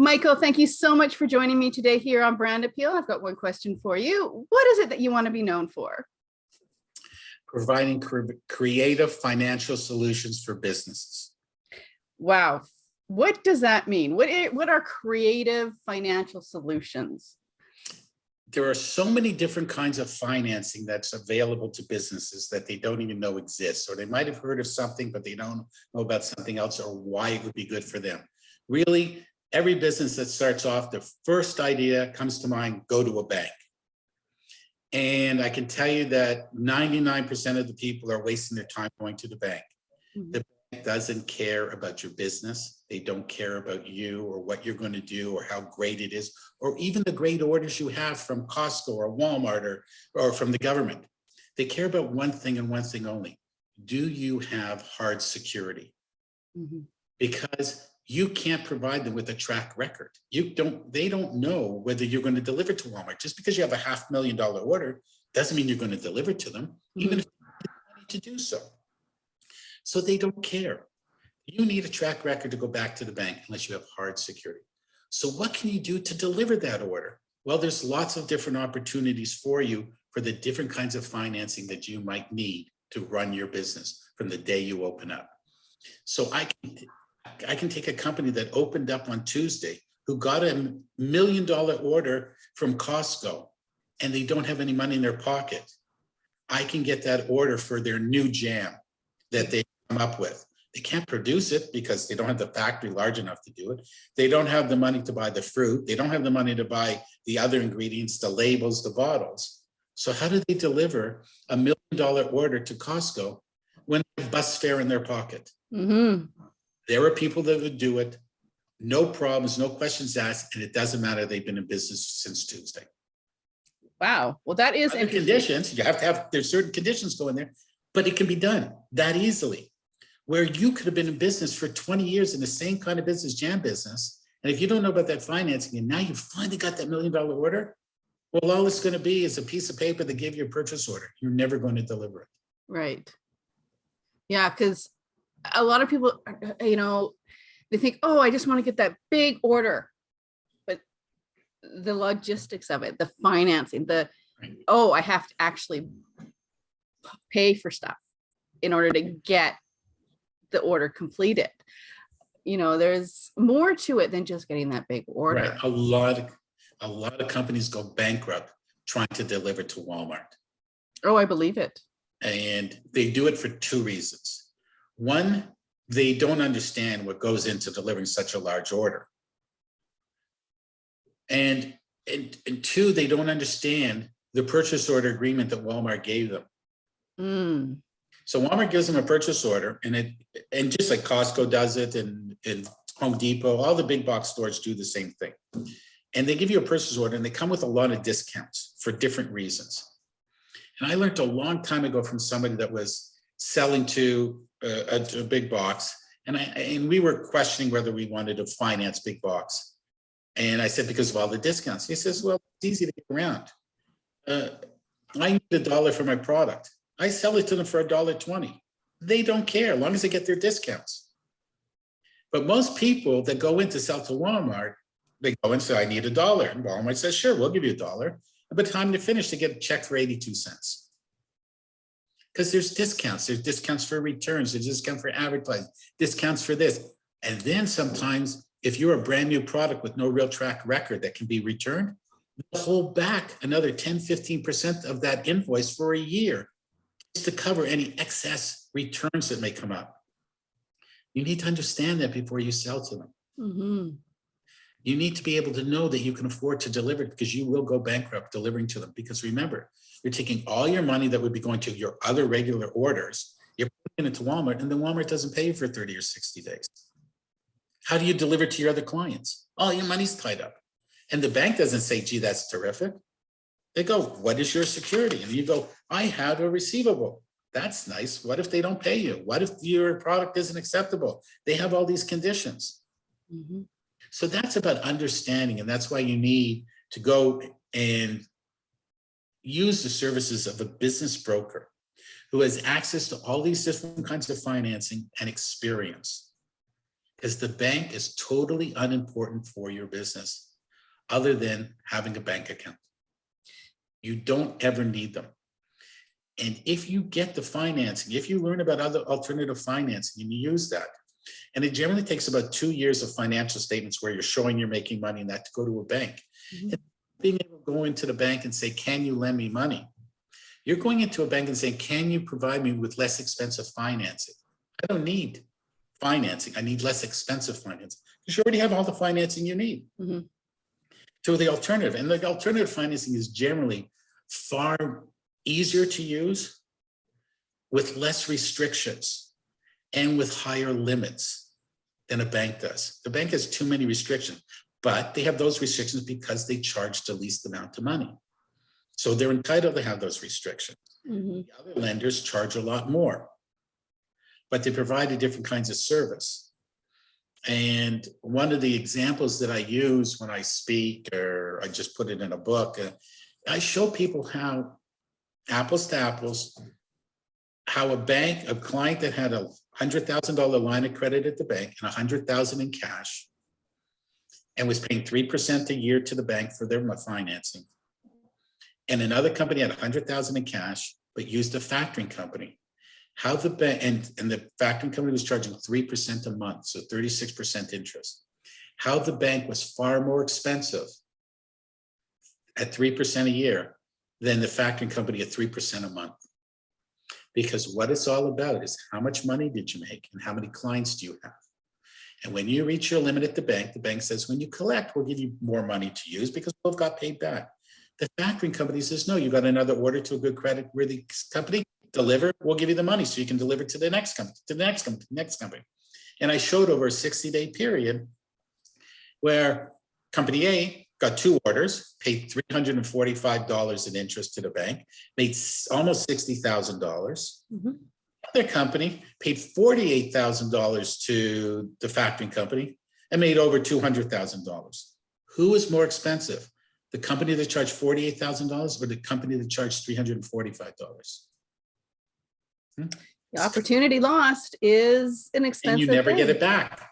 Michael, thank you so much for joining me today here on BrandAPeel. I've got one question for you. What is it that you want to be known for? Providing creative financial solutions for businesses. Wow. What does that mean? What are creative financial solutions? There are so many different kinds of financing that's available to businesses that they don't even know exists, or they might have heard of something, but they don't know about something else or why it would be good for them. Really, every business that starts off, the first idea comes to mind, go to a bank. And I can tell you that 99% of the people are wasting their time going to the bank. Mm-hmm. The bank doesn't care about your business. They don't care about you or what you're going to do or how great it is, or even the great orders you have from Costco or Walmart or from the government. They care about one thing and one thing only. Do you have hard security? Mm-hmm. Because you can't provide them with a track record. They don't know whether you're going to deliver to Walmart. Just because you have a $500,000 order doesn't mean you're going to deliver to them, mm-hmm. even if you have money to do so. So they don't care. You need a track record to go back to the bank unless you have hard security. So what can you do to deliver that order? Well, there's lots of different opportunities for you for the different kinds of financing that you might need to run your business from the day you open up. So I can take a company that opened up on Tuesday who got $1 million order from Costco and they don't have any money in their pocket. I can get that order for their new jam that they come up with. They can't produce it because they don't have the factory large enough to do it. They don't have the money to buy the fruit. They don't have the money to buy the other ingredients, the labels, the bottles. So how do they deliver $1 million order to Costco when they have bus fare in their pocket? Mm-hmm. There are people that would do it, no problems, no questions asked, and it doesn't matter. They've been in business since Tuesday. Wow. Well, that is other conditions. You have to have, there's certain conditions go in there, but it can be done that easily. Where you could have been in business for 20 years in the same kind of business, jam business, and if you don't know about that financing, and now you finally got that $1 million order, well, all it's going to be is a piece of paper that gave you a purchase order. You're never going to deliver it. Right. Yeah, because a lot of people, they think, oh, I just want to get that big order. But the logistics of it, the financing, I have to actually pay for stuff in order to get the order completed. There's more to it than just getting that big order. Right. A lot of companies go bankrupt trying to deliver to Walmart. Oh, I believe it. And they do it for two reasons. One, they don't understand what goes into delivering such a large order. And two, they don't understand the purchase order agreement that Walmart gave them. Mm. So Walmart gives them a purchase order, and just like Costco does it, and Home Depot, all the big box stores do the same thing. And they give you a purchase order, and they come with a lot of discounts for different reasons. And I learned a long time ago from somebody that was selling to a big box, and we were questioning whether we wanted to finance big box. And I said, because of all the discounts. He says, well, it's easy to get around. I need $1 for my product. I sell it to them for $1.20. They don't care, as long as they get their discounts. But most people that go in to sell to Walmart, they go and say, I need $1. And Walmart says, sure, we'll give you $1. And by the time they finish, they get a check for 82 cents. Because there's discounts. There's discounts for returns. There's discounts for advertising, discounts for this. And then sometimes, if you're a brand new product with no real track record that can be returned, they'll hold back another 10, 15% of that invoice for a year just to cover any excess returns that may come up. You need to understand that before you sell to them. Mm-hmm. You need to be able to know that you can afford to deliver, because you will go bankrupt delivering to them. Because remember, you're taking all your money that would be going to your other regular orders, you're putting it to Walmart, and then Walmart doesn't pay you for 30 or 60 days. How do you deliver to your other clients? All your money's tied up. And the bank doesn't say, gee, that's terrific. They go, what is your security? And you go, I have a receivable. That's nice. What if they don't pay you? What if your product isn't acceptable? They have all these conditions. Mm-hmm. So that's about understanding. And that's why you need to go and use the services of a business broker who has access to all these different kinds of financing and experience. because the bank is totally unimportant for your business other than having a bank account. You don't ever need them. And if you get the financing, if you learn about other alternative financing and you use that, and it generally takes about 2 years of financial statements where you're showing you're making money and that to go to a bank. Mhm. And being able to go into the bank and say, can you lend me money? You're going into a bank and saying, can you provide me with less expensive financing? I don't need financing. I need less expensive financing because you already have all the financing you need. Mhm. So the alternative, and the alternative financing is generally far easier to use with less restrictions and with higher limits than a bank does. The bank has too many restrictions, but they have those restrictions because they charge the least amount of money. So they're entitled to have those restrictions. Mhm. The other lenders charge a lot more, but they provide different kinds of service. And one of the examples that I use when I speak, or I just put it in a book, I show people how, apples to apples, how a client that had a $100,000 line of credit at the bank and $100,000 in cash and was paying 3% a year to the bank for their financing. And another company had $100,000 in cash, but used a factoring company. How the bank, and the factoring company was charging 3% a month, so 36% interest. How the bank was far more expensive at 3% a year than the factoring company at 3% a month. Because what it's all about is how much money did you make and how many clients do you have? And when you reach your limit at the bank says, when you collect, we'll give you more money to use because we've got paid back. The factoring company says, no, you got another order to a good credit worthy company, deliver, we'll give you the money so you can deliver to the next company, to the next company, next company. And I showed over a 60-day period where company A got 2 orders, paid $345 in interest to the bank, made almost $60,000. Mhm. Other company paid $48,000 to the factoring company and made over $200,000. Who is more expensive? The company that charged $48,000 or the company that charged $345? The opportunity lost is an expensive And you never thing. get it back.